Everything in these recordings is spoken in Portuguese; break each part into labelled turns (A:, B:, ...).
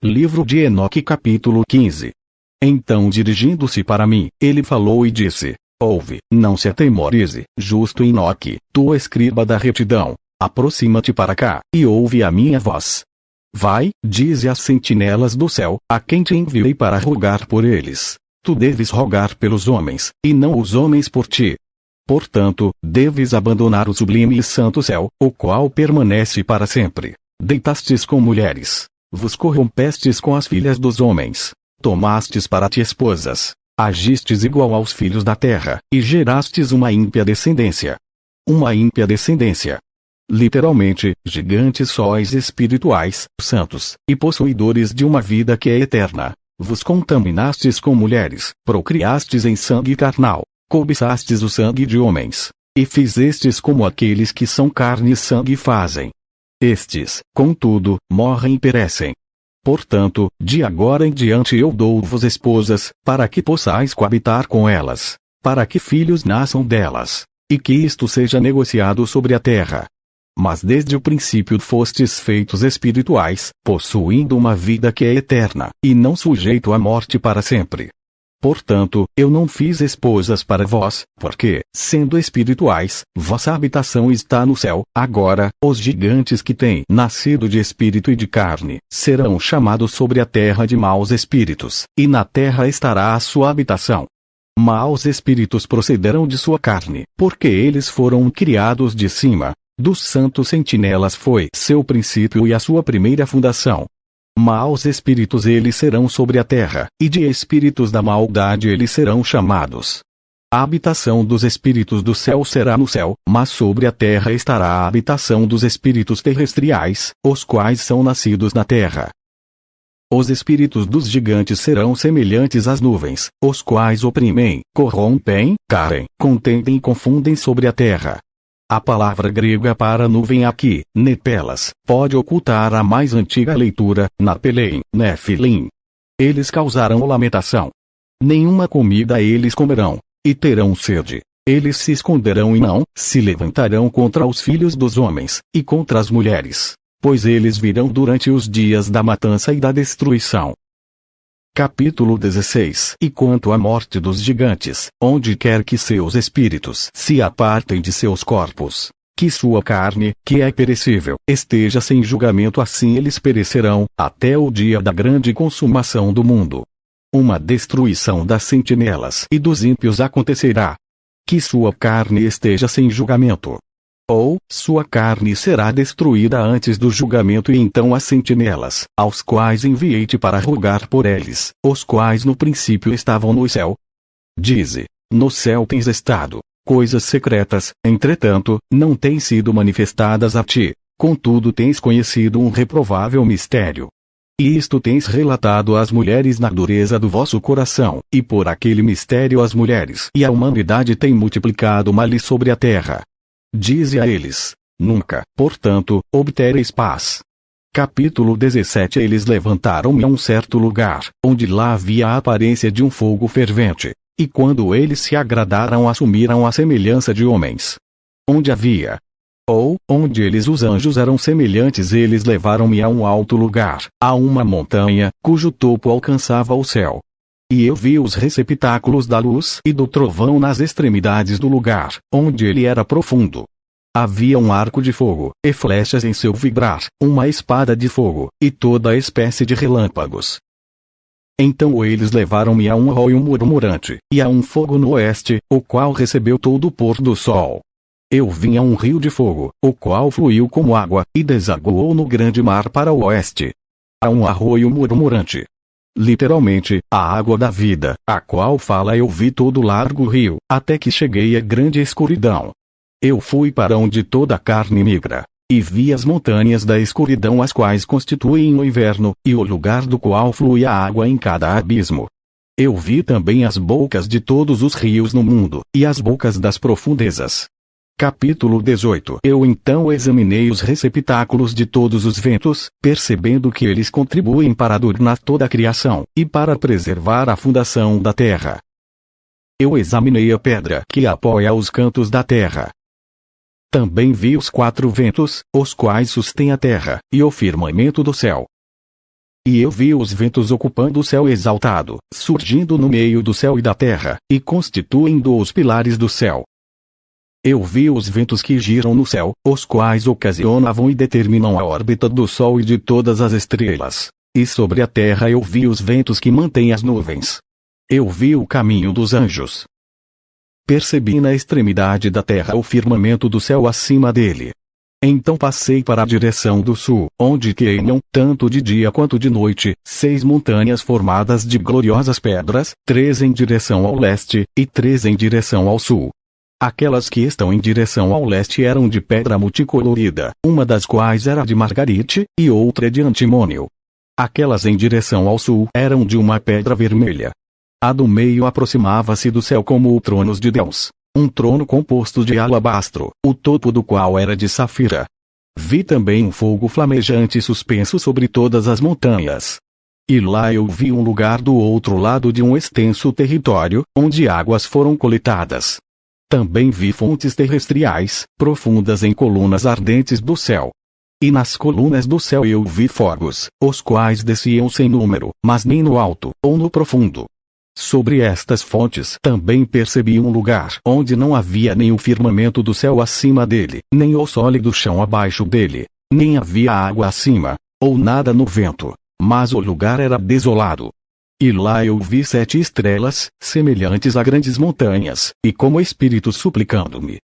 A: Livro de Enoque capítulo 15. Então dirigindo-se para mim, ele falou e disse: Ouve, não se atemorize, justo Enoque, tu escriba da retidão, aproxima-te para cá, e ouve a minha voz. Vai, dize às sentinelas do céu, a quem te enviei para rogar por eles. Tu deves rogar pelos homens, e não os homens por ti. Portanto, deves abandonar o sublime e santo céu, o qual permanece para sempre. Deitastes com mulheres. Vos corrompestes com as filhas dos homens. Tomastes para ti esposas. Agistes igual aos filhos da terra, e gerastes uma ímpia descendência. Uma ímpia descendência. Literalmente, gigantes sóis espirituais, santos, e possuidores de uma vida que é eterna. Vos contaminastes com mulheres, procriastes em sangue carnal, cobiçastes o sangue de homens, e fizestes como aqueles que são carne e sangue fazem. Estes, contudo, morrem e perecem. Portanto, de agora em diante eu dou-vos esposas, para que possais coabitar com elas, para que filhos nasçam delas, e que isto seja negociado sobre a terra. Mas desde o princípio fostes feitos espirituais, possuindo uma vida que é eterna, e não sujeito à morte para sempre. Portanto, eu não fiz esposas para vós, porque, sendo espirituais, vossa habitação está no céu. Agora, os gigantes que têm nascido de espírito e de carne, serão chamados sobre a terra de maus espíritos, e na terra estará a sua habitação. Maus espíritos procederão de sua carne, porque eles foram criados de cima. Dos santos sentinelas foi seu princípio e a sua primeira fundação. Maus espíritos eles serão sobre a terra, e de espíritos da maldade eles serão chamados. A habitação dos espíritos do céu será no céu, mas sobre a terra estará a habitação dos espíritos terrestriais, os quais são nascidos na terra. Os espíritos dos gigantes serão semelhantes às nuvens, os quais oprimem, corrompem, carem, contendem e confundem sobre a terra. A palavra grega para nuvem aqui, nepelas, pode ocultar a mais antiga leitura, napeleim, nefilim. Eles causarão lamentação. Nenhuma comida eles comerão, e terão sede. Eles se esconderão e não se levantarão contra os filhos dos homens, e contra as mulheres, pois eles virão durante os dias da matança e da destruição. Capítulo 16. E quanto à morte dos gigantes, onde quer que seus espíritos se apartem de seus corpos, que sua carne, que é perecível, esteja sem julgamento, assim eles perecerão, até o dia da grande consumação do mundo. Uma destruição das sentinelas e dos ímpios acontecerá. Que sua carne esteja sem julgamento. Ou, sua carne será destruída antes do julgamento, e então as sentinelas, aos quais enviei-te para rogar por eles, os quais no princípio estavam no céu. Dize: no céu tens estado, coisas secretas, entretanto, não têm sido manifestadas a ti, contudo tens conhecido um reprovável mistério. E isto tens relatado às mulheres na dureza do vosso coração, e por aquele mistério as mulheres e a humanidade têm multiplicado males sobre a terra. Dize a eles: nunca, portanto, obtereis paz. Capítulo 17. Eles levantaram-me a um certo lugar, onde lá havia a aparência de um fogo fervente, e quando eles se agradaram assumiram a semelhança de homens. Onde havia, ou, onde eles os anjos eram semelhantes, eles levaram-me a um alto lugar, a uma montanha, cujo topo alcançava o céu. E eu vi os receptáculos da luz e do trovão nas extremidades do lugar, onde ele era profundo. Havia um arco de fogo, e flechas em seu vibrar, uma espada de fogo, e toda espécie de relâmpagos. Então eles levaram-me a um arroio murmurante, e a um fogo no oeste, o qual recebeu todo o pôr do sol. Eu vi a um rio de fogo, o qual fluiu como água, e desaguou no grande mar para o oeste. A um arroio murmurante. Literalmente, a água da vida, a qual fala. Eu vi todo o largo rio, até que cheguei à grande escuridão. Eu fui para onde toda a carne migra, e vi as montanhas da escuridão, as quais constituem o inverno, e o lugar do qual flui a água em cada abismo. Eu vi também as bocas de todos os rios no mundo, e as bocas das profundezas. Capítulo 18. Eu então examinei os receptáculos de todos os ventos, percebendo que eles contribuem para adornar toda a criação, e para preservar a fundação da terra. Eu examinei a pedra que apoia os cantos da terra. Também vi os 4 ventos, os quais sustêm a terra, e o firmamento do céu. E eu vi os ventos ocupando o céu exaltado, surgindo no meio do céu e da terra, e constituindo os pilares do céu. Eu vi os ventos que giram no céu, os quais ocasionavam e determinam a órbita do Sol e de todas as estrelas. E sobre a terra eu vi os ventos que mantêm as nuvens. Eu vi o caminho dos anjos. Percebi na extremidade da terra o firmamento do céu acima dele. Então passei para a direção do sul, onde queimam, tanto de dia quanto de noite, 6 montanhas formadas de gloriosas pedras, 3 em direção ao leste, e 3 em direção ao sul. Aquelas que estão em direção ao leste eram de pedra multicolorida, uma das quais era de margarite, e outra de antimônio. Aquelas em direção ao sul eram de uma pedra vermelha. A do meio aproximava-se do céu como o trono de Deus. Um trono composto de alabastro, o topo do qual era de safira. Vi também um fogo flamejante suspenso sobre todas as montanhas. E lá eu vi um lugar do outro lado de um extenso território, onde águas foram coletadas. Também vi fontes terrestriais, profundas em colunas ardentes do céu. E nas colunas do céu eu vi fogos, os quais desciam sem número, mas nem no alto, ou no profundo. Sobre estas fontes também percebi um lugar onde não havia nem o firmamento do céu acima dele, nem o sólido chão abaixo dele, nem havia água acima, ou nada no vento, mas o lugar era desolado. E lá eu vi 7 estrelas, semelhantes a grandes montanhas, e como espíritos suplicando-me.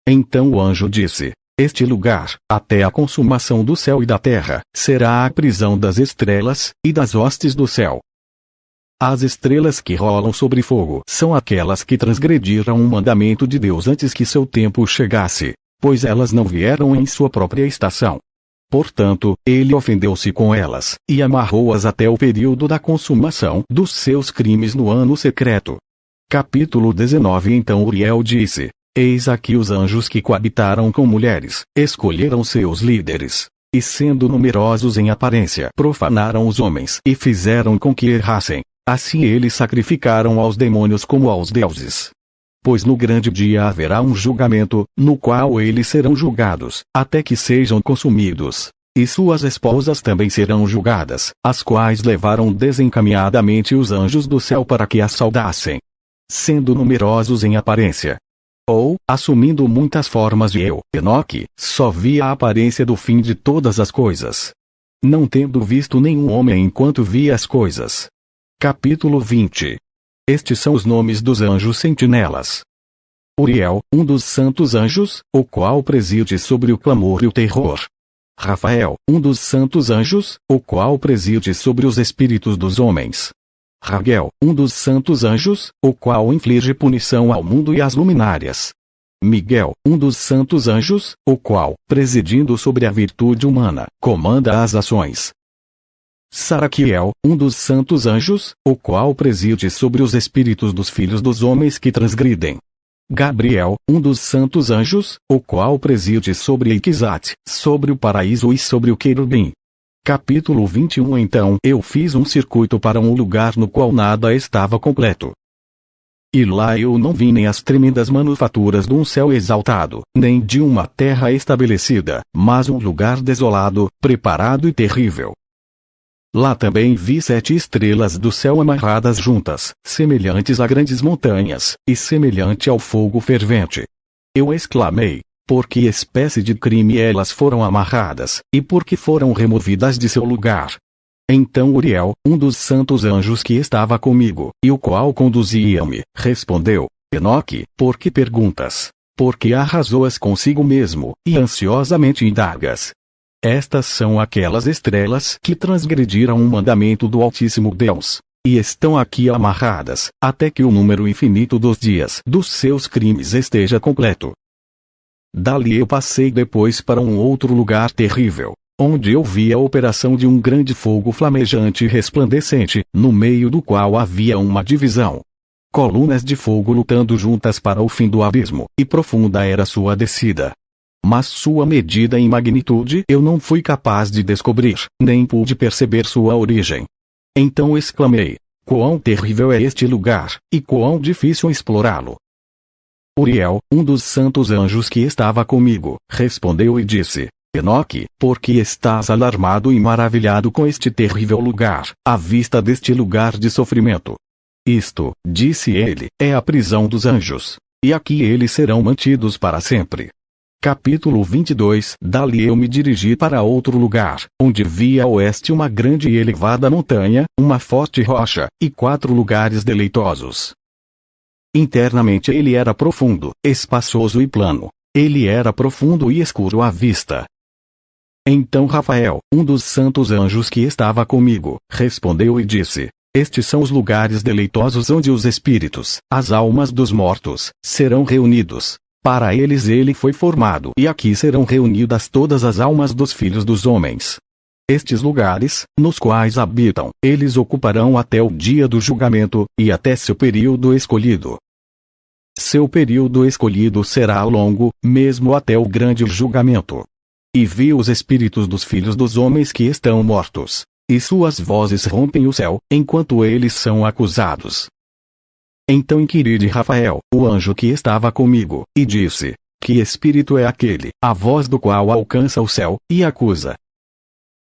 A: Então o anjo disse: este lugar, até a consumação do céu e da terra, será a prisão das estrelas, e das hostes do céu. As estrelas que rolam sobre fogo são aquelas que transgrediram um mandamento de Deus antes que seu tempo chegasse, pois elas não vieram em sua própria estação. Portanto, ele ofendeu-se com elas, e amarrou-as até o período da consumação dos seus crimes no ano secreto. Capítulo 19. Então Uriel disse: eis aqui os anjos que coabitaram com mulheres, escolheram seus líderes, e sendo numerosos em aparência profanaram os homens e fizeram com que errassem. Assim eles sacrificaram aos demônios como aos deuses. Pois no grande dia haverá um julgamento, no qual eles serão julgados, até que sejam consumidos. E suas esposas também serão julgadas, as quais levaram desencaminhadamente os anjos do céu para que as saudassem. Sendo numerosos em aparência. Ou, assumindo muitas formas e eu, Enoque, só vi a aparência do fim de todas as coisas. Não tendo visto nenhum homem enquanto vi as coisas. Capítulo 20. Estes são os nomes dos anjos sentinelas. Uriel, um dos santos anjos, o qual preside sobre o clamor e o terror. Rafael, um dos santos anjos, o qual preside sobre os espíritos dos homens. Raguel, um dos santos anjos, o qual inflige punição ao mundo e às luminárias. Miguel, um dos santos anjos, o qual, presidindo sobre a virtude humana, comanda as ações. Saraquiel, um dos santos anjos, o qual preside sobre os espíritos dos filhos dos homens que transgridem. Gabriel, um dos santos anjos, o qual preside sobre Iquizate, sobre o paraíso e sobre o querubim. Capítulo 21. Então eu fiz um circuito para um lugar no qual nada estava completo. E lá eu não vi nem as tremendas manufaturas de um céu exaltado, nem de uma terra estabelecida, mas um lugar desolado, preparado e terrível. Lá também vi 7 estrelas do céu amarradas juntas, semelhantes a grandes montanhas, e semelhante ao fogo fervente. Eu exclamei: por que espécie de crime elas foram amarradas, e por que foram removidas de seu lugar? Então Uriel, um dos santos anjos que estava comigo, e o qual conduzia-me, respondeu: Enoque, por que perguntas? Por que arrazoas consigo mesmo, e ansiosamente indagas? Estas são aquelas estrelas que transgrediram um mandamento do Altíssimo Deus, e estão aqui amarradas, até que o número infinito dos dias dos seus crimes esteja completo. Dali eu passei depois para um outro lugar terrível, onde eu vi a operação de um grande fogo flamejante e resplandecente, no meio do qual havia uma divisão. Colunas de fogo lutando juntas para o fim do abismo, e profunda era sua descida. Mas sua medida em magnitude eu não fui capaz de descobrir, nem pude perceber sua origem. Então exclamei: quão terrível é este lugar, e quão difícil explorá-lo. Uriel, um dos santos anjos que estava comigo, respondeu e disse: Enoque, por que estás alarmado e maravilhado com este terrível lugar, à vista deste lugar de sofrimento? Isto, disse ele, é a prisão dos anjos, e aqui eles serão mantidos para sempre. Capítulo 22. Dali eu me dirigi para outro lugar, onde vi a oeste uma grande e elevada montanha, uma forte rocha, e 4 lugares deleitosos. Internamente ele era profundo, espaçoso e plano. Ele era profundo e escuro à vista. Então Rafael, um dos santos anjos que estava comigo, respondeu e disse: Estes são os lugares deleitosos onde os espíritos, as almas dos mortos, serão reunidos. Para eles ele foi formado, e aqui serão reunidas todas as almas dos filhos dos homens. Estes lugares, nos quais habitam, eles ocuparão até o dia do julgamento, e até seu período escolhido. Seu período escolhido será longo, mesmo até o grande julgamento. E vi os espíritos dos filhos dos homens que estão mortos, e suas vozes rompem o céu, enquanto eles são acusados. Então inquiri de Rafael, o anjo que estava comigo, e disse: Que espírito é aquele, a voz do qual alcança o céu, e acusa?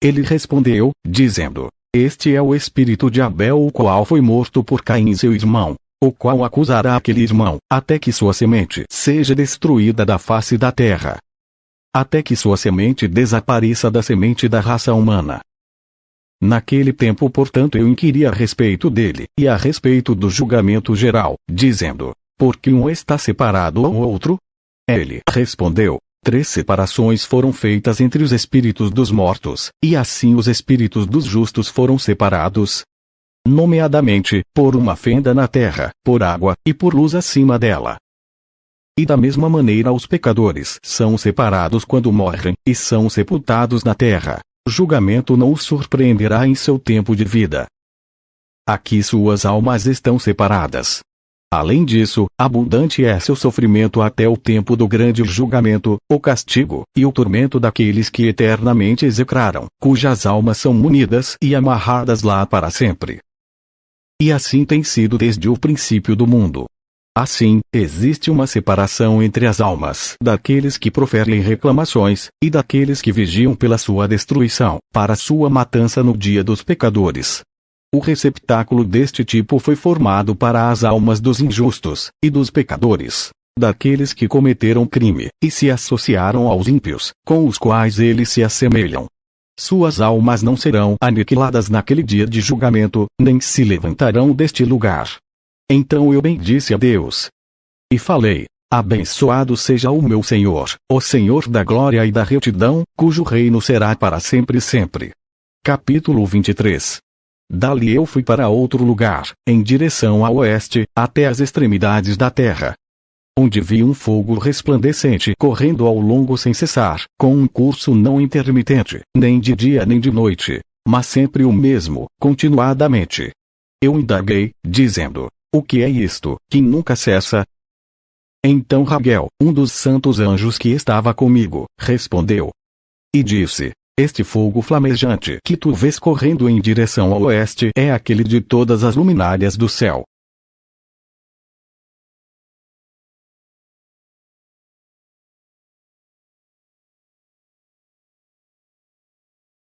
A: Ele respondeu, dizendo: Este é o espírito de Abel, o qual foi morto por Caim seu irmão, o qual acusará aquele irmão, até que sua semente seja destruída da face da terra. Até que sua semente desapareça da semente da raça humana. Naquele tempo, portanto, eu inquiri a respeito dele, e a respeito do julgamento geral, dizendo: Por que um está separado ao outro? Ele respondeu: 3 separações foram feitas entre os espíritos dos mortos, e assim os espíritos dos justos foram separados. Nomeadamente, por uma fenda na terra, por água, e por luz acima dela. E da mesma maneira os pecadores são separados quando morrem, e são sepultados na terra. O julgamento não os surpreenderá em seu tempo de vida. Aqui suas almas estão separadas. Além disso, abundante é seu sofrimento até o tempo do grande julgamento, o castigo, e o tormento daqueles que eternamente execraram, cujas almas são munidas e amarradas lá para sempre. E assim tem sido desde o princípio do mundo. Assim, existe uma separação entre as almas daqueles que proferem reclamações, e daqueles que vigiam pela sua destruição, para sua matança no dia dos pecadores. O receptáculo deste tipo foi formado para as almas dos injustos, e dos pecadores, daqueles que cometeram crime, e se associaram aos ímpios, com os quais eles se assemelham. Suas almas não serão aniquiladas naquele dia de julgamento, nem se levantarão deste lugar. Então eu bendisse a Deus. E falei: Abençoado seja o meu Senhor, o Senhor da glória e da retidão, cujo reino será para sempre e sempre. Capítulo 23. Dali eu fui para outro lugar, em direção a oeste, até as extremidades da terra. Onde vi um fogo resplandecente correndo ao longo sem cessar, com um curso não intermitente, nem de dia nem de noite, mas sempre o mesmo, continuadamente. Eu indaguei, dizendo: O que é isto, que nunca cessa? Então Raguel, um dos santos anjos que estava comigo, respondeu. E disse: Este fogo flamejante que tu vês correndo em direção ao oeste é aquele de todas as luminárias do céu.